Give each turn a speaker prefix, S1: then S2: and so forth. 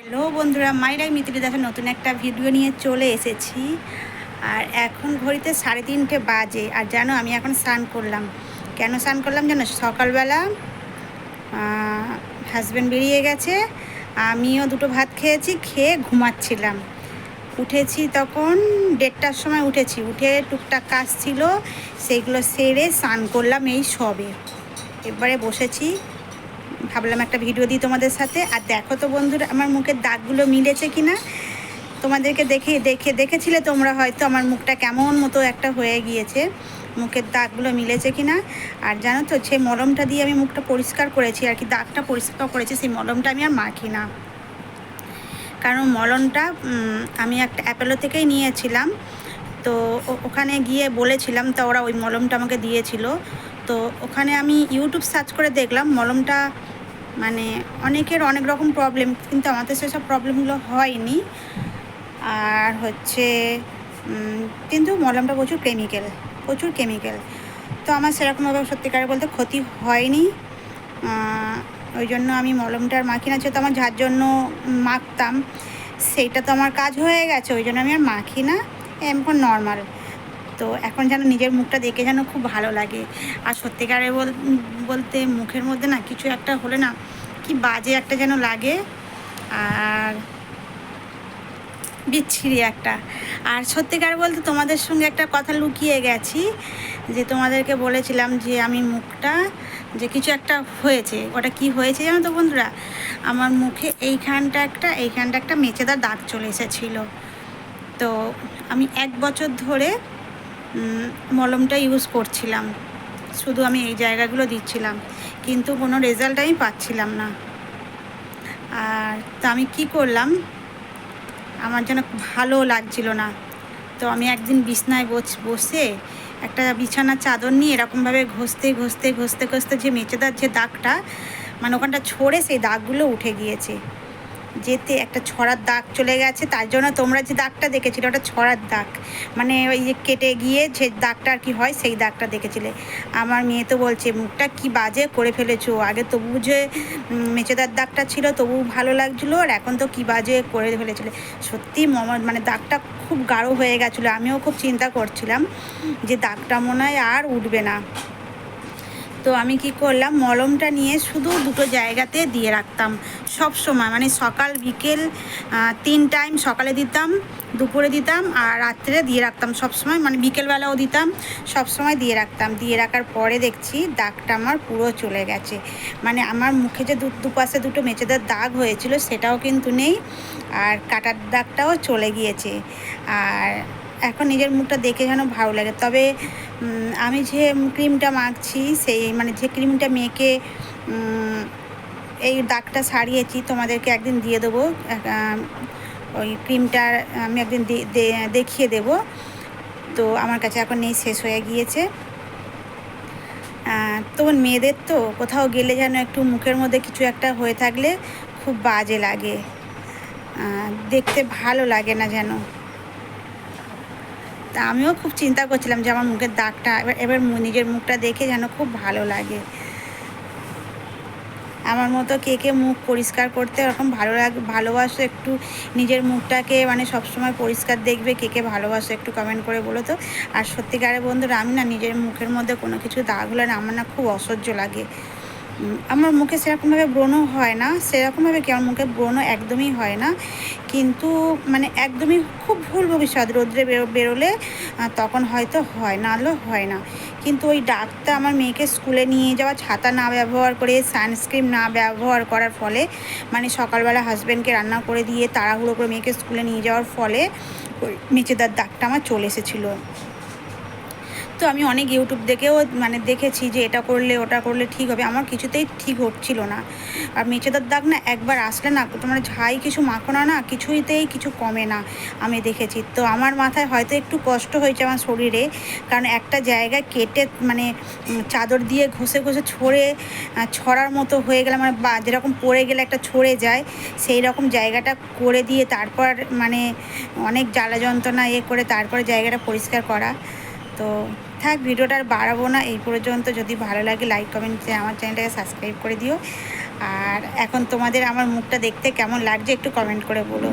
S1: Hello বন্ধুরা, মাইরাই মিত্রি দেখেন নতুন একটা ভিডিও নিয়ে চলে এসেছি। আর এখন ঘড়িতে 3:30 বাজে। আর জানো আমি এখন স্নান করলাম। কেন স্নান করলাম জানো? সকালবেলা হাজব্যান্ড বেরিয়ে গেছে, আমিও দুটো ভাত খেয়েছি, খেয়ে ঘুমাচ্ছিলাম। উঠেছি তখন 1:30টার সময় উঠেছি, উঠে টুকটাক কাজ ছিল সেইগুলো সেরে স্নান করলাম এই সবে। এবারে বসেছি, ভাবলাম একটা ভিডিও দিই তোমাদের সাথে। আর দেখো তো বন্ধুরা, আমার মুখের দাগগুলো মিলেছে কি না। তোমাদেরকে দেখেছিলে তোমরা হয়তো আমার মুখটা কেমন মতো একটা হয়ে গিয়েছে, মুখের দাগগুলো মিলেছে কি না। আর জানো তো, সেই মলমটা দিয়ে আমি মুখটা পরিষ্কার করেছি আর কি, দাগটা পরিষ্কার করেছি, সেই মলমটা আমি আর মাখি না। কারণ মলমটা আমি একটা অ্যাপেলো থেকেই নিয়েছিলাম। তো ওখানে গিয়ে বলেছিলাম, তো ওরা ওই মলমটা আমাকে দিয়েছিল। তো ওখানে আমি ইউটিউব সার্চ করে দেখলাম মলমটা, মানে অনেকের অনেক রকম প্রবলেম, কিন্তু আমাদের সেসব প্রবলেমগুলো হয়নি। আর হচ্ছে কিন্তু মলমটা প্রচুর কেমিক্যাল। তো আমার সেরকমভাবে সত্যিকারে বলতে ক্ষতি হয়নি। ওই জন্য আমি মলমটার মাখি না। যেহেতু আমার যার জন্য মাখতাম সেইটা তো আমার কাজ হয়ে গেছে, ওই জন্য আমি আর মাখি না, এখন নর্মাল। তো এখন যেন নিজের মুখটা দেখে যেন খুব ভালো লাগে। আর সত্যিকারে বলতে মুখের মধ্যে না কিছু একটা হলে না কি বাজে একটা যেন লাগে, আর বিচ্ছিরি একটা। আর সত্যিকার বলতে তোমাদের সঙ্গে একটা কথা লুকিয়ে গেছি, যে তোমাদেরকে বলেছিলাম যে আমি মুখটা যে কিছু একটা হয়েছে, ওটা কি হয়েছে জানো তো বন্ধুরা? আমার মুখে এইখানটা একটা মেচেদার দাগ চলে এসেছিলো। তো আমি 1 বছর ধরে মলমটা ইউজ করছিলাম, শুধু আমি এই জায়গাগুলো দিচ্ছিলাম, কিন্তু কোনো রেজাল্ট আমি পাচ্ছিলাম না। আর তো আমি কি করলাম, আমার যেন ভালো লাগছিল না। তো আমি একদিন বিছনায় বসে একটা বিছানার চাদর নিয়ে এরকমভাবে ঘষতে যে মেচেদার যে দাগটা, মানে ওখানটা ছড়ে সেই দাগগুলো উঠে গিয়েছে, যেতে একটা ছড়ার দাগ চলে গেছে। তার জন্য তোমরা যে দাগটা দেখেছিলে ওটা ছড়ার দাগ, মানে ওই যে কেটে গিয়ে যে দাগটা আর কি হয় সেই দাগটা দেখেছিলে। আমার মেয়ে তো বলছে মুখটা কি বাজে করে ফেলেছো, আগে তবু যে মেচেদার দাগটা ছিল তবু ভালো লাগছিলো, আর এখন তো কি বাজে করে ফেলেছিলে। সত্যি মানে দাগটা খুব গাঢ় হয়ে গেছিলো। আমিও খুব চিন্তা করছিলাম যে দাগটা মনে হয় আর উঠবে না। তো আমি কি করলাম, মলমটা নিয়ে শুধু দুটো জায়গাতে দিয়ে রাখতাম সব সময়, মানে সকাল বিকেল 3 টাইম, সকালে দিতাম, দুপুরে দিতাম, আর রাত্রে দিয়ে রাখতাম সব সময়, মানে বিকেলবেলাও দিতাম, সব সময় দিয়ে রাখতাম। দিয়ে রাখার পরে দেখছি দাগটা আমার পুরো চলে গেছে, মানে আমার মুখে যে দুপাশে দুটো মেচেদার দাগ হয়েছিল সেটাও কিন্তু নেই, আর কাটার দাগটাও চলে গিয়েছে। আর এখন নিজের মুখটা দেখে যেন ভালো লাগে। তবে আমি যে ক্রিমটা মাখছি, সেই মানে যে ক্রিমটা মেখে এই দাগটা সারিয়েছি, তোমাদেরকে একদিন দিয়ে দেবো। ওই ক্রিমটার আমি একদিন দেখিয়ে দেব। তো আমার কাছে এখন নেই, শেষ হয়ে গিয়েছে। তো মেয়েদের তো কোথাও গেলে যেন একটু মুখের মধ্যে কিছু একটা হয়ে থাকলে খুব বাজে লাগে, দেখতে ভালো লাগে না যেন। তা আমিও খুব চিন্তা করছিলাম যে আমার মুখের দাগটা এবার নিজের মুখটা দেখে যেন খুব ভালো লাগে। আমার মতো কে মুখ পরিষ্কার করতে এরকম ভালোবাসো, একটু নিজের মুখটাকে মানে সবসময় পরিষ্কার দেখবে, কে ভালোবাসো একটু কমেন্ট করে বলো তো। আর সত্যিকারের বন্ধুরা, আমি না নিজের মুখের মধ্যে কোনো কিছু দাগ হলে না আমার না খুব অসহ্য লাগে। আমার মুখে সেরকমভাবে ব্রণ হয় না, সেরকমভাবে কি আমার মুখে ব্রণ একদমই হয় না, কিন্তু মানে একদমই খুব ভুল ভবিষ্যৎ রোদ্রে বেরোলে তখন হয়তো হয়, নাহলেও হয় না। কিন্তু ওই দাগটা আমার মেয়েকে স্কুলে নিয়ে যাওয়া, ছাতা না ব্যবহার করে, সানস্ক্রিন না ব্যবহার করার ফলে, মানে সকালবেলা হাজব্যান্ডকে রান্না করে দিয়ে তাড়াহুড়ো করে মেয়েকে স্কুলে নিয়ে যাওয়ার ফলে ওই মেচেদার দাগটা আমার চলে এসেছিলো। তো আমি অনেক ইউটিউব দেখেও মানে দেখেছি যে এটা করলে ওটা করলে ঠিক হবে, আমার কিছুতেই ঠিক হচ্ছিল না। আর মেচেদার দাগ না একবার আসলে না, তোমার ঝাই কিছু মাখো না কিছুতেই কিছু কমে না, আমি দেখেছি। তো আমার মাথায় হয়তো একটু কষ্ট হয়েছে আমার শরীরে, কারণ একটা জায়গায় কেটে মানে চাদর দিয়ে ঘষে ছড়ার মতো হয়ে গেলে, মানে যেরকম পড়ে গেলে একটা ছড়ে যায় সেই রকম জায়গাটা করে দিয়ে তারপর মানে অনেক জ্বালা যন্ত্রণা করে তারপরে জায়গাটা পরিষ্কার করা। তো ভিডিওটা আর বাড়াবো না, এই পর্যন্ত। যদি ভালো লাগে লাইক কমেন্ট, আমার চ্যানেলটাকে সাবস্ক্রাইব করে দিও। আর এখন তোমাদের আমার মুখটা দেখতে কেমন লাগছে একটু কমেন্ট করে বলো।